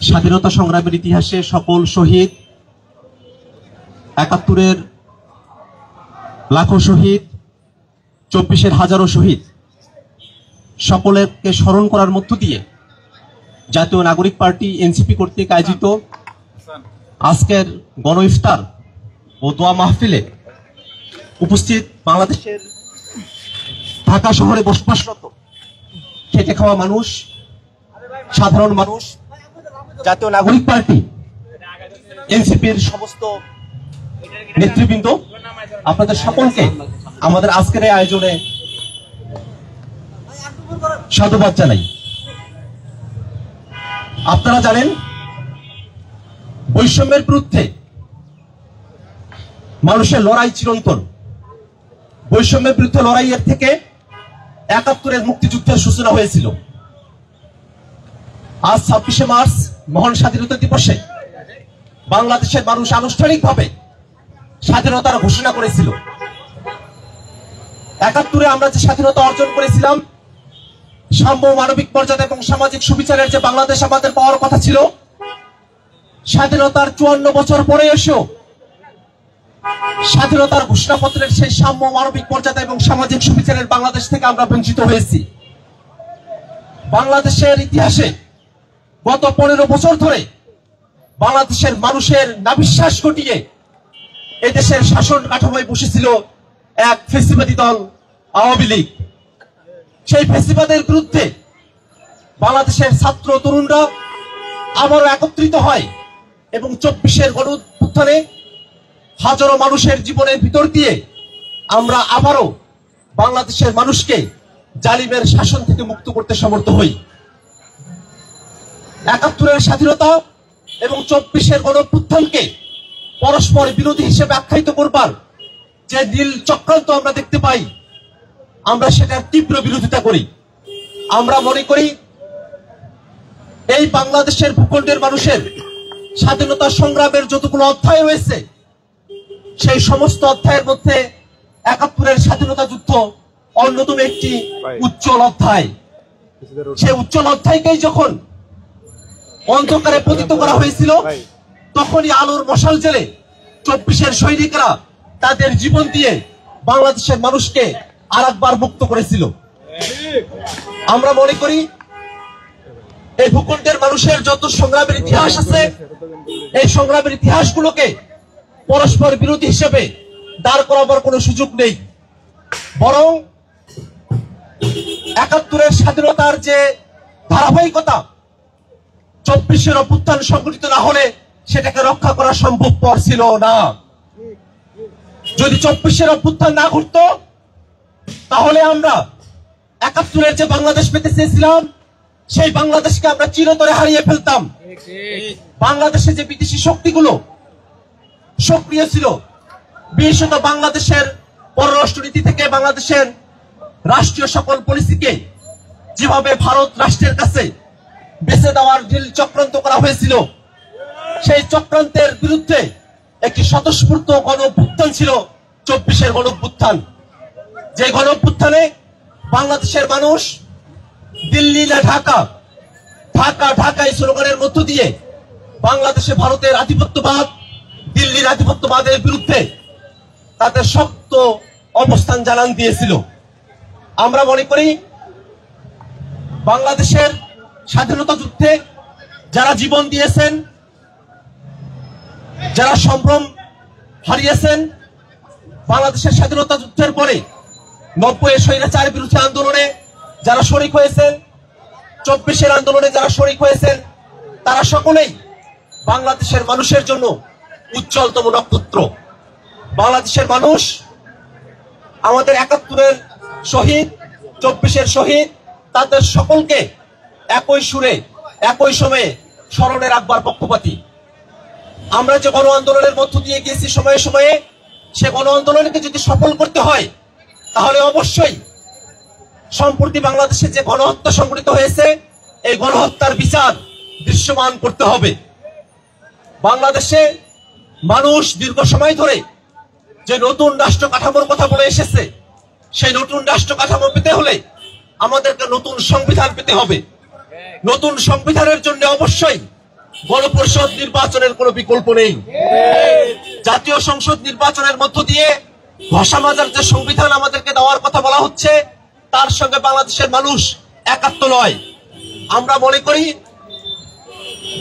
স্বাধীনতা সংগ্রামের ইতিহাসে সকল শহীদ, ৭১-এর লাখো শহীদ, ২৪-এর হাজারো শহীদ সকলকে স্মরণ করার মধ্য দিয়ে জাতীয় নাগরিক পার্টি এনসিপি কর্তৃক আয়োজিত আজকের গণ ইফতার ও দোয়া মাহফিলে উপস্থিত বাংলাদেশের ঢাকা শহরে বসবাসরত খেটে খাওয়া মানুষ, সাধারণ মানুষ, জাতীয় নাগরিক পার্টি এনসিপির সমস্ত নেতৃবৃন্দ, আপনাদের সকলকে আমাদের আজকের এই আয়োজনে সাধুবাদ জানাই। আপনারা জানেন, বৈষম্যের বিরুদ্ধে মানুষের লড়াই চিরন্তন। বৈষম্যের বিরুদ্ধে লড়াইয়ের থেকে ৭১-এর মুক্তিযুদ্ধের সূচনা হয়েছিল। আজ ২৬শে মার্চ মহান স্বাধীনতা দিবসে বাংলাদেশের মানুষ আনুষ্ঠানিকভাবে স্বাধীনতার ঘোষণা করেছিল। ৭১-এ আমরা যে স্বাধীনতা অর্জন করেছিলাম, সাম্য, মানবিক মর্যাদা এবং সামাজিক সুবিচারের যে বাংলাদেশ আমাদের পাওয়ার কথা ছিল, স্বাধীনতার ৫৪ বছর পরে এসেও স্বাধীনতার ঘোষণাপত্রের সেই সাম্য, মানবিক মর্যাদা এবং সামাজিক সুবিচারের বাংলাদেশ থেকে আমরা বঞ্চিত হয়েছি। বাংলাদেশের ইতিহাসে গত ১৫ বছর ধরে বাংলাদেশের মানুষের নাবিশ্বাস ঘটিয়ে এদেশের শাসন কাঠামোয় বসেছিল এক ফ্যাসিবাদী দল আওয়ামী লীগ। সেই ফ্যাসিবাদের বিরুদ্ধে বাংলাদেশের ছাত্র তরুণরা আবারও একত্রিত হয় এবং ২৪-এর গণঅভ্যুত্থানে হাজারো মানুষের জীবনের ভিতর দিয়ে আমরা আবারও বাংলাদেশের মানুষকে জালিমের শাসন থেকে মুক্ত করতে সমর্থ হই। ৭১-এর স্বাধীনতা এবং ২৪-এর গণঅভ্যুত্থানকে পরস্পর বিরোধী হিসেবে আখ্যায়িত করবার যে নীল চক্রান্ত আমরা দেখতে পাই, আমরা সেটার তীব্র বিরোধিতা করি। আমরা মনে করি, এই বাংলাদেশের ভূখণ্ডের মানুষের স্বাধীনতা সংগ্রামের যতগুলো অধ্যায় রয়েছে, সেই সমস্ত অধ্যায়ের মধ্যে ৭১-এর স্বাধীনতা যুদ্ধ অন্যতম একটি উজ্জ্বল অধ্যায়। সেই উজ্জ্বল অধ্যায়কেই যখন অন্ধকারে পতিত করা হয়েছিল, তখনই আলোর মশাল জেলে ২৪-এর সৈনিকরা তাদের জীবন দিয়ে বাংলাদেশের মানুষকে আরেকবার মুক্ত করেছিল। আমরা মনে করি, এই ভূখণ্ডের মানুষের যত সংগ্রামের ইতিহাস আছে, এই সংগ্রামের ইতিহাসগুলোকে পরস্পর বিরোধী হিসেবে দাঁড় করাবার কোনো সুযোগ নেই। বরং ৭১-এর স্বাধীনতার যে ধারাবাহিকতা, ২৪-এর অভ্যুত্থান সংগঠিত না হলে সেটাকে রক্ষা করা সম্ভবপর ছিল না। যদি ২৪-এর অভ্যুত্থান না ঘটত, তাহলে আমরা ৭১-এর যে বাংলাদেশ পেতে চেয়েছিলাম, সেই বাংলাদেশকে আমরা চিরতরে হারিয়ে ফেলতাম। বাংলাদেশে যে বিদেশি শক্তিগুলো সক্রিয় ছিল, বিশেষত বাংলাদেশের পররাষ্ট্রনীতি থেকে বাংলাদেশের রাষ্ট্রীয় সকল পলিসিকে যেভাবে ভারত রাষ্ট্রের কাছে বেছে দেওয়ার নীল চক্রান্ত করা হয়েছিল, সেই চক্রান্তের বিরুদ্ধে একটি স্বতঃস্ফূর্ত গণঅভ্যুত্থান ছিল ২৪-এর গণঅভ্যুত্থান। যে গণঅভ্যুত্থানে বাংলাদেশের মানুষ দিল্লি না ঢাকা, ঢাকা ঢাকাই স্লোগানের মধ্য দিয়ে বাংলাদেশে ভারতের আধিপত্যবাদ, দিল্লির আধিপত্যবাদের বিরুদ্ধে তাদের শক্ত অবস্থান জানান দিয়েছিল। আমরা মনে করি, বাংলাদেশের স্বাধীনতা যুদ্ধে যারা জীবন দিয়েছেন, যারা সম্ভ্রম হারিয়েছেন, বাংলাদেশের স্বাধীনতা যুদ্ধের পরে ৯০-এর স্বৈরাচার বিরোধী আন্দোলনে যারা শরিক হয়েছেন, ২৪-এর আন্দোলনে যারা শরিক হয়েছেন, তারা সকলেই বাংলাদেশের মানুষের জন্য উজ্জ্বলতম নক্ষত্র। বাংলাদেশের মানুষ আমাদের ৭১-এর শহীদ, ২৪-এর শহীদ, তাদের সকলকে একই সুরে একই সময়ে স্মরণে রাখবার পক্ষপাতী। আমরা যে গণ আন্দোলনের মধ্য দিয়ে গিয়েছি সময়ে সময়ে, সে গণ আন্দোলনকে যদি সফল করতে হয়, তাহলে অবশ্যই সম্প্রতি বাংলাদেশে যে গণহত্যা সংঘটিত হয়েছে, এই গণহত্যার বিচার দৃশ্যমান করতে হবে। বাংলাদেশে মানুষ দীর্ঘ সময় ধরে যে নতুন রাষ্ট্র কাঠামোর কথা বলে এসেছে, সেই নতুন রাষ্ট্র কাঠামো পেতে হলে আমাদেরকে নতুন সংবিধান পেতে হবে। নতুন সংবিধানের জন্য অবশ্যই গণপরিষদ নির্বাচনের কোনো বিকল্প নেই। জাতীয় সংসদ নির্বাচনের মধ্য দিয়ে ঘষা মাজার যে সংবিধান আমাদেরকে দেওয়ার কথা বলা হচ্ছে, তার সঙ্গে বাংলাদেশের মানুষ একাত্ম নয়। আমরা মনে করি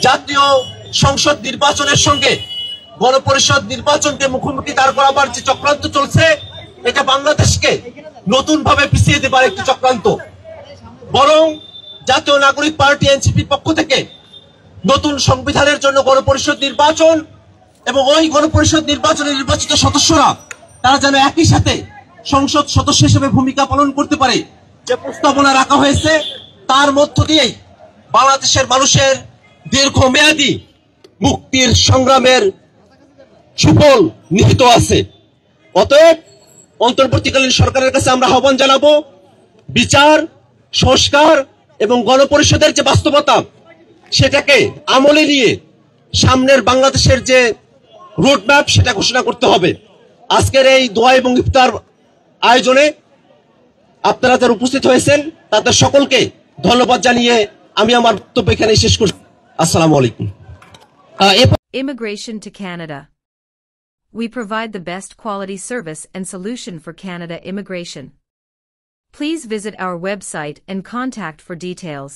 জাতীয় সংসদ নির্বাচনের সঙ্গে গণপরিষদ নির্বাচনকে মুখোমুখি দাঁড় করাবার যে চক্রান্ত চলছে, এটা বাংলাদেশকে নতুন ভাবে পিছিয়ে দেবার একটি চক্রান্ত। বরং জাতীয় নাগরিক পার্টি এনসিপির পক্ষ থেকে নতুন সংবিধানের জন্য গণপরিষদ নির্বাচন এবং ওই গণপরিষদ নির্বাচনে নির্বাচিত সদস্যরা তারা যেন একই সাথে সংসদ সদস্য হিসেবে ভূমিকা পালন করতে পারে, যে প্রস্তাবনা রাখা হয়েছে তার মধ্য দিয়েই বাংলাদেশের মানুষের দীর্ঘমেয়াদী মুক্তির সংগ্রামের সুফল নিহিত আছে। অতএব অন্তর্বর্তীকালীন সরকারের কাছে আমরা আহ্বান জানাবো, বিচার, সংস্কার এবং গণপরিষদের যে বাস্তবতা সেটাকে আমলে নিয়ে সামনের বাংলাদেশের যে রোডম্যাপ সেটা ঘোষণা করতে হবে। আজকের এই দোয়া এবং ইফতার আয়োজনে আপনারা যারা উপস্থিত হয়েছেন তাদের সকলকে ধন্যবাদ জানিয়ে আমি আমার বক্তব্য এখানে শেষ করছি। আসসালামু আলাইকুম। Immigration to Canada. We provide the best quality service and solution for Canada immigration. Please visit our website and contact for details.